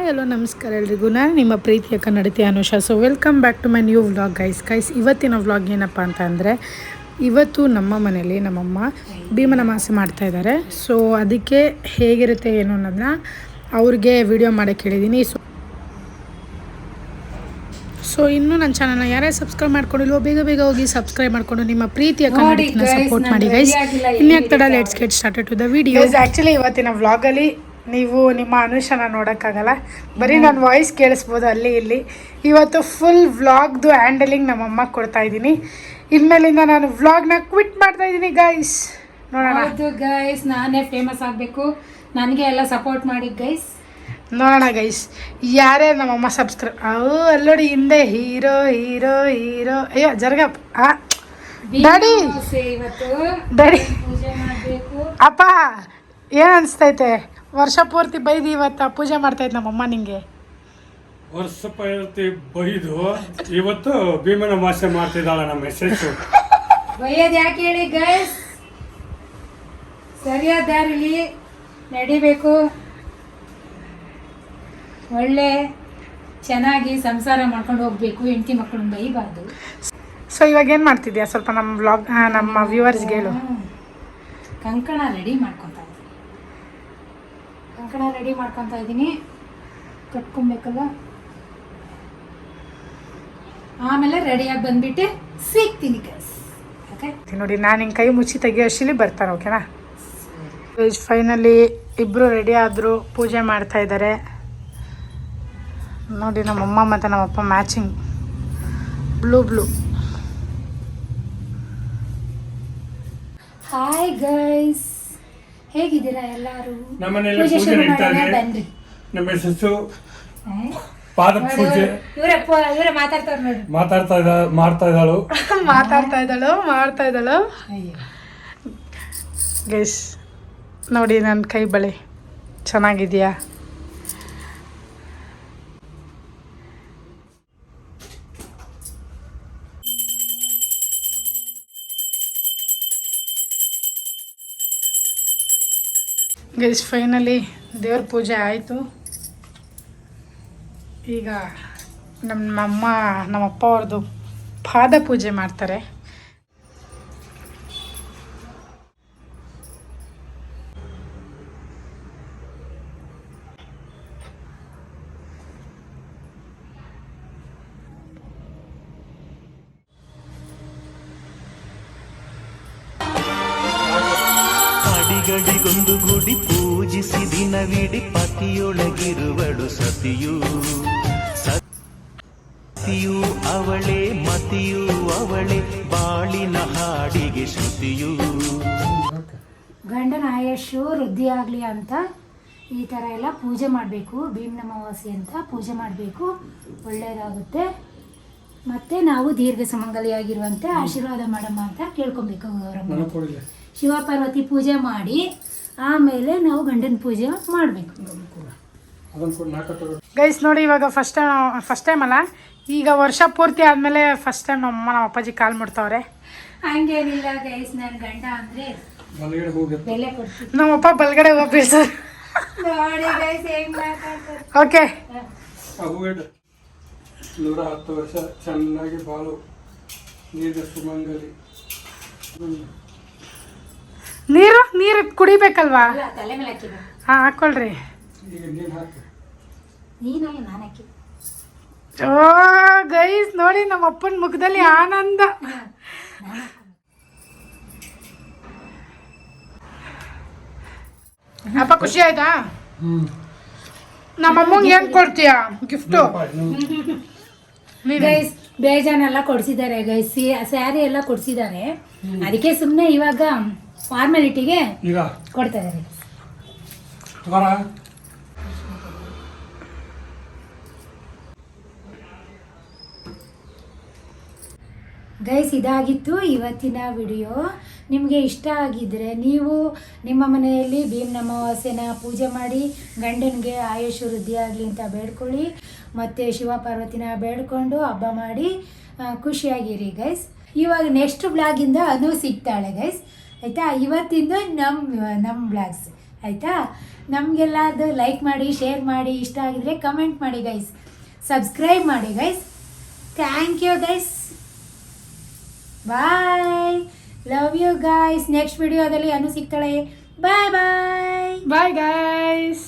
Hello ನಮಸ್ಕಾರ ಎಲ್ರಿಗೂ. ನಾನು ನಿಮ್ಮ ಪ್ರೀತಿಯ ಕನ್ನಡತಿ Anusha. So welcome back to my new vlog guys. ಇವತ್ತಿನ ವ್ಲಾಗ್ ಏನಪ್ಪ ಅಂತ ಅಂದರೆ, ಇವತ್ತು ನಮ್ಮ ಮನೇಲಿ ನಮ್ಮಮ್ಮ ಭೀಮನ ಅಮಾವಾಸ್ಯೆ ಮಾಡ್ತಾಯಿದ್ದಾರೆ. ಸೊ ಅದಕ್ಕೆ ಹೇಗಿರುತ್ತೆ ಏನು ಅನ್ನೋದನ್ನ ಅವ್ರಿಗೆ ವಿಡಿಯೋ ಮಾಡೋಕ್ಕೆ ಹೇಳಿದ್ದೀನಿ. ಸೊ ಇನ್ನೂ ನನ್ನ ಚಾನಲ್ನ ಯಾರೇ ಸಬ್ಸ್ಕ್ರೈಬ್ ಮಾಡ್ಕೊಂಡಿಲ್ವೋ ಬೇಗ ಹೋಗಿ ಸಬ್ಸ್ಕ್ರೈಬ್ ಮಾಡಿಕೊಂಡು ನಿಮ್ಮ ಪ್ರೀತಿಯ ಕನ್ನಡತಿನ ಸಪೋರ್ಟ್ ಮಾಡಿ ಗೈಸ್. ಇನ್ಯಾಕೆ ತಡ, let's get started to the video. Actually ಇವತ್ತಿನ ವ್ಲಾಗಲ್ಲಿ ನೀವು ನಿಮ್ಮ ಅನುಷಾನ ನೋಡೋಕ್ಕಾಗಲ್ಲ, ಬರೀ ನನ್ನ ವಾಯ್ಸ್ ಕೇಳಿಸ್ಬೋದು ಅಲ್ಲಿ ಇಲ್ಲಿ. ಇವತ್ತು ಫುಲ್ ವ್ಲಾಗ್ದು ಹ್ಯಾಂಡಲಿಂಗ್ ನಮ್ಮಮ್ಮ ಕೊಡ್ತಾಯಿದ್ದೀನಿ. ಇನ್ಮೇಲಿಂದ ನಾನು ವ್ಲಾಗ್ನ ಕ್ವಿಟ್ ಮಾಡ್ತಾಯಿದ್ದೀನಿ ಗೈಸ್. ನೋಡೋಣ ಗೈಸ್, ನಾನೇ ಫೇಮಸ್ ಆಗಬೇಕು, ನನಗೆ ಎಲ್ಲ ಸಪೋರ್ಟ್ ಮಾಡಿ ಗೈಸ್. ನೋಡೋಣ ಗೈಸ್ ಯಾರೇ ನಮ್ಮಮ್ಮ ಅಲ್ಲೋಡಿ ಹಿಂದೆ ಹೀರೋ. ಅಯ್ಯೋ ಜರ್ಗಪ್ಪ ಡ್ಯಾಡಿ ಅಪ್ಪ ಏನು ಅನಿಸ್ತೈತೆ? ವರ್ಷ ಪೂರ್ತಿ ಬೈದು ಇವತ್ತು ಪೂಜೆ ಮಾಡ್ತಾಯಿದ್ದು ನಮ್ಮಮ್ಮ ನಿಂಗೆ. ವರ್ಷ ಪೂರ್ತಿ ಬೈದು ಇವತ್ತು ಭೀಮನ ಅಮಾವಾಸ್ಯೆ ಮಾಡ್ತಿದ್ದಾಳ ನಮ್ಮ ಮೆಸೇಜ್. ಬೈಯೋದು ಯಾಕೆ ಹೇಳಿ ಗೈಸ್, ಸರಿಯಾದ ದಾರಿಲಿ ನಡಿಬೇಕು, ಒಳ್ಳೆ ಚೆನ್ನಾಗಿ ಸಂಸಾರ ಮಾಡ್ಕೊಂಡು ಹೋಗ್ಬೇಕು, ಹೆಂಡತಿ ಮಕ್ಕಳನ್ನ ಬೈಬಾರ್ದು. ಸೊ ಇವಾಗ ಏನು ಮಾಡ್ತಿದ್ಯಾ? ಸ್ವಲ್ಪ ನಮ್ಮ ವ್ಲಾಗ್ ನಮ್ಮ ವ್ಯೂವರ್ಸ್ಗೆ ಹೇಳು. ಕಂಕಣ ರೆಡಿ ಮಾಡ್ಕೊತಾ ಇದ್ದೀನಿ. ಕಟ್ಕೊಬೇಕಲ್ಲ, ಆಮೇಲೆ ರೆಡಿಯಾಗಿ ಬಂದ್ಬಿಟ್ಟು ಸಿಗ್ತೀನಿ ಗೈಸ್. ಓಕೆ ನೋಡಿ, ನಾನು ಹಿಂಗೆ ಕೈ ಮುಚ್ಚಿ ತೆಗಿಯೋಷ್ಟರಲ್ಲಿ ಬರ್ತಾರೆ. ಓಕೆನಾ? ಫೈನಲಿ ಇಬ್ಬರು ರೆಡಿ ಆದರು, ಪೂಜೆ ಮಾಡ್ತಾ ಇದ್ದಾರೆ. ನೋಡಿ ನಮ್ಮಮ್ಮ ಮತ್ತು ನಮ್ಮಪ್ಪ ಮ್ಯಾಚಿಂಗ್ ಬ್ಲೂ. ಹಾಯ್ ಗೈಸ್, ಹೇಗಿದ್ದೀರಾ ಎಲ್ಲರೂ? ನಮ್ಮನೆಯಲ್ಲಿ ಪೂಜೆ ನಡೀತಾ ಇದೆ. ನಮ್ಮ ಸಸ್ಸು ಪಾದ ಪೂಜೆ ಇವರೇ ಮಾತಾಡ್ತಾರೆ ನೋಡಿ, ಮಾಡ್ತಾ ಇದ್ದಾಳು ಗೈಸ್. ನೋಡಿ ನನ್ನ ಕೈ ಬಳೆ ಚೆನ್ನಾಗಿದೆಯಾ? ಗೈಸ್ ಫೈನಲಿ ದೇವ್ರ ಪೂಜೆ ಆಯಿತು. ಈಗ ನಮ್ಮಪ್ಪ ಅವ್ರದ್ದು ಪಾದ ಪೂಜೆ ಮಾಡ್ತಾರೆ. ಗಡಿಗೊಂದು ಗುಡಿ ಪೂಜಿಸಿ ದಿನವಿಡಿ ಪತಿಯೊಳಗಿರುವಳು ಸತಿಯು ಅವಳೇ ಮತಿಯು ಅವಳೇ ಬಾಳಿನ ಹಾಡಿಗೆ ಶ್ರುತಿಯು. ಗಂಡನ ಆಯುಷು ವೃದ್ಧಿ ಆಗಲಿ ಅಂತ ಈ ಥರ ಎಲ್ಲ ಪೂಜೆ ಮಾಡಬೇಕು. ಭೀಮನ ಅಮಾವಾಸ್ಯೆ ಅಂತ ಪೂಜೆ ಮಾಡಬೇಕು, ಒಳ್ಳೆಯದಾಗುತ್ತೆ. ಮತ್ತು ನಾವು ದೀರ್ಘ ಸುಮಂಗಲಿಯಾಗಿರುವಂತೆ ಆಶೀರ್ವಾದ ಮಾಡಮ್ಮ ಅಂತ ಕೇಳ್ಕೊಬೇಕು. ಅವರ ಶಿವ ಪಾರ್ವತಿ ಪೂಜೆ ಮಾಡಿ ಆಮೇಲೆ ನಾವು ಗಂಡನ ಪೂಜೆ ಮಾಡಬೇಕು ಗೈಸ್. ನೋಡಿ ಇವಾಗ ಫಸ್ಟ್ ಟೈಮ್ ಅಲ್ಲ, ಈಗ ವರ್ಷ ಪೂರ್ತಿ ಆದಮೇಲೆ ಫಸ್ಟ್ ಟೈಮ್ ನಮ್ಮ ಅಪ್ಪಾಜಿ ಕಾಲು ಮುಡ್ತಾವ್ರೆ. ಹಂಗೇನಿಲ್ಲ ಗೈಸ್, ನನ್ನ ಗಂಡ ಅಂದರೆ ಬೆಲೆ ಕೊಡ್ತೀವಿ. ನಮ್ಮಪ್ಪ ಬಲ್ಗಡೆ ಹೋಗಿ ಬೀಳ್ತಾರೆ. ಓಕೆ 110 ವರ್ಷ ಚೆನ್ನಾಗಿ ಬಾಳು, ನೀರು ಸುಮಂಗಲಿ. ನೀರು ಕುಡಿಬೇಕಲ್ವಾ? ತಲೆ ಮೇಲೆ ಹಾಕಿದ. ಹಾಂ ಹಾಕೊಳ್ರಿ. ನೀನಲ್ಲ, ನಾನು ಹಾಕಿ. ಓ ಗೈಸ್ ನೋಡಿ ನಮ್ಮ ಅಪ್ಪನ ಮುಖದಲ್ಲಿ ಆನಂದ. ಅಪ್ಪ ಖುಷಿ ಆಯ್ತಾ? ನಮ್ಮಮ್ಮಂಗೆ ಏನು ಕೊಡ್ತೀಯಾ ಗಿಫ್ಟು? ಗೈಸ್ ಬೇಜಾನೆಲ್ಲ ಕೊಡಿಸಿದ್ದಾರೆ ಗೈಸ್, ಸ್ಯಾರಿ ಎಲ್ಲ ಕೊಡಿಸಿದ್ದಾರೆ. ಅದಕ್ಕೆ ಸುಮ್ಮನೆ ಇವಾಗ ಫಾರ್ಮಾಲಿಟಿಗೆ ಕೊಡ್ತಾ ಇದ್ದಾರೆ ಗೈಸ್. ಇದಾಗಿತ್ತು ಇವತ್ತಿನ ವಿಡಿಯೋ. ನಿಮಗೆ ಇಷ್ಟ ಆಗಿದ್ದರೆ ನೀವು ನಿಮ್ಮ ಮನೆಯಲ್ಲಿ ಭೀಮನ ಅಮಾವಾಸ್ಯೆನ ಪೂಜೆ ಮಾಡಿ ಗಂಡನಿಗೆ ಆಯುಷ್ ವೃದ್ಧಿ ಆಗಲಿ ಅಂತ ಬೇಡ್ಕೊಳ್ಳಿ. ಮತ್ತು ಶಿವ ಪಾರ್ವತಿನ ಬೇಡ್ಕೊಂಡು ಹಬ್ಬ ಮಾಡಿ ಖುಷಿಯಾಗಿರಿ ಗೈಸ್. ಇವಾಗ ನೆಕ್ಸ್ಟ್ ಬ್ಲಾಗಿಂದ ಅದು ಸಿಗ್ತಾಳೆ ಗೈಸ್, ಆಯಿತಾ? ಇವತ್ತಿಂದ ನಮ್ಮ ಬ್ಲಾಗ್ಸ್ ಆಯಿತಾ? ನಮಗೆಲ್ಲ ಅದು ಲೈಕ್ ಮಾಡಿ, ಶೇರ್ ಮಾಡಿ, ಇಷ್ಟ ಆಗಿದ್ರೆ ಕಮೆಂಟ್ ಮಾಡಿ ಗೈಸ್, ಸಬ್ಸ್ಕ್ರೈಬ್ ಮಾಡಿ guys. Thank you guys, bye, love you guys. Next ವಿಡಿಯೋದಲ್ಲಿ ಅನು ಸಿಗ್ತಾಳೆ. ಬಾಯ್ ಬಾಯ್ ಬಾಯ್ ಗೈಸ್.